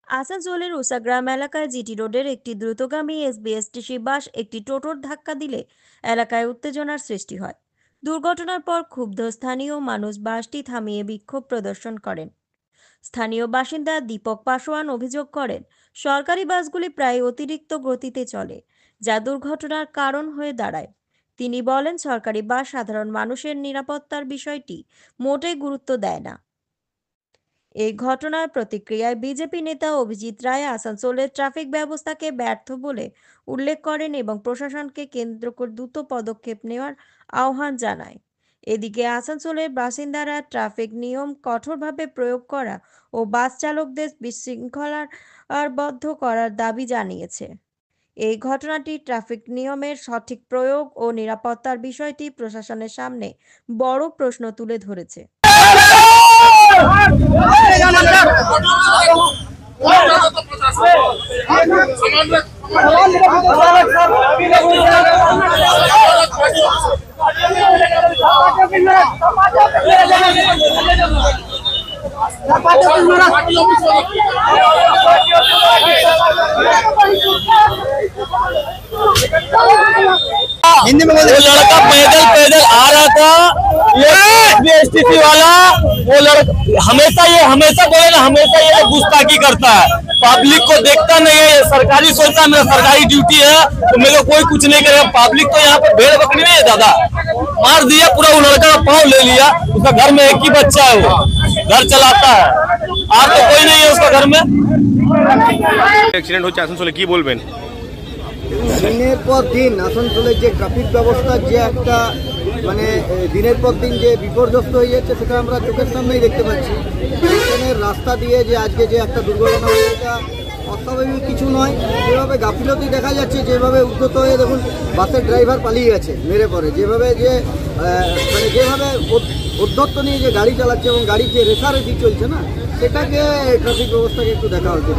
আসানসোলের উষাগ্রাম এলাকায় জিটি রোডের একটি দ্রুতগামী এসবিএসটিসি বাস একটি টোটোর ধাক্কা দিলে এলাকায় উত্তেজনার সৃষ্টি হয়। দুর্ঘটনার পর ক্ষুব্ধ স্থানীয় মানুষ বাসটি থামিয়ে বিক্ষোভ প্রদর্শন করেন। স্থানীয় বাসিন্দা দীপক পাসোয়ান অভিযোগ করেন, সরকারি বাসগুলি প্রায় অতিরিক্ত গতিতে চলে, যা দুর্ঘটনার কারণ হয়ে দাঁড়ায়। তিনি বলেন, সরকারি বাস সাধারণ মানুষের নিরাপত্তার বিষয়টি মোটেই গুরুত্ব দেয় না। এই ঘটনার প্রতিক্রিয়ায় বিজেপি নেতা অভিজিৎ রায় আসানসোলের ট্রাফিক ব্যবস্থাকে ব্যর্থ বলে উল্লেখ করেন এবং প্রশাসনকে কেন্দ্র করে দ্রুত পদক্ষেপ নেওয়ার আহ্বান জানায়। এদিকে আসানসোলের বাসিন্দারা ট্রাফিক নিয়ম কঠোরভাবে প্রয়োগ করা ও বাস চালকদের বিশৃঙ্খলাবদ্ধ করার দাবি জানিয়েছে। এই ঘটনাটি ট্রাফিক নিয়মের সঠিক প্রয়োগ ও নিরাপত্তার বিষয়টি প্রশাসনের সামনে বড় প্রশ্ন তুলে ধরেছে। हिंदी में वो लड़का पैदल पैदल आ रहा था, ये एसटीसी वाला वो लड़का हमेशा बोले ना, हमेशा ये गुस्ताखी करता है, पब्लिक को देखता नहीं है। ये सरकारी सोचता है मेरा सरकारी ड्यूटी है तो मेरे को कोई कुछ नहीं करेगा। पब्लिक तो यहाँ पर भेड़ बकरी नहीं है दादा, मार दिया पूरा, वो लड़का का पाँव ले लिया। उसका घर में एक ही बच्चा है, वो घर चलाता है, आज तो कोई नहीं है उसका घर में। অ্যাক্সিডেন্ট হচ্ছে আসানসোলে, কি বলবেন? দিনের পর দিন আসানসোলের যে ট্রাফিক ব্যবস্থার যে একটা দিনের পর দিন যে বিপর্যস্ত হয়ে যাচ্ছে সেটা আমরা চোখের সামনেই দেখতে পাচ্ছি। এখানে রাস্তা দিয়ে যে আজকে যে একটা দুর্ঘটনা হয়েছে এটা অস্বাভাবিক কিছু নয়। যেভাবে গাফিলতি দেখা যাচ্ছে, যেভাবে উদ্যত হয়ে দেখুন বাসের ড্রাইভার পালিয়ে গেছে মেরে পরে, যেভাবে যেভাবে উদ্যত্ত নিয়ে যে গাড়ি চালাচ্ছে এবং গাড়ি যে রেখারেখি চলছে না, সেটাকে ট্রাফিক ব্যবস্থাকে একটু দেখা হচ্ছে।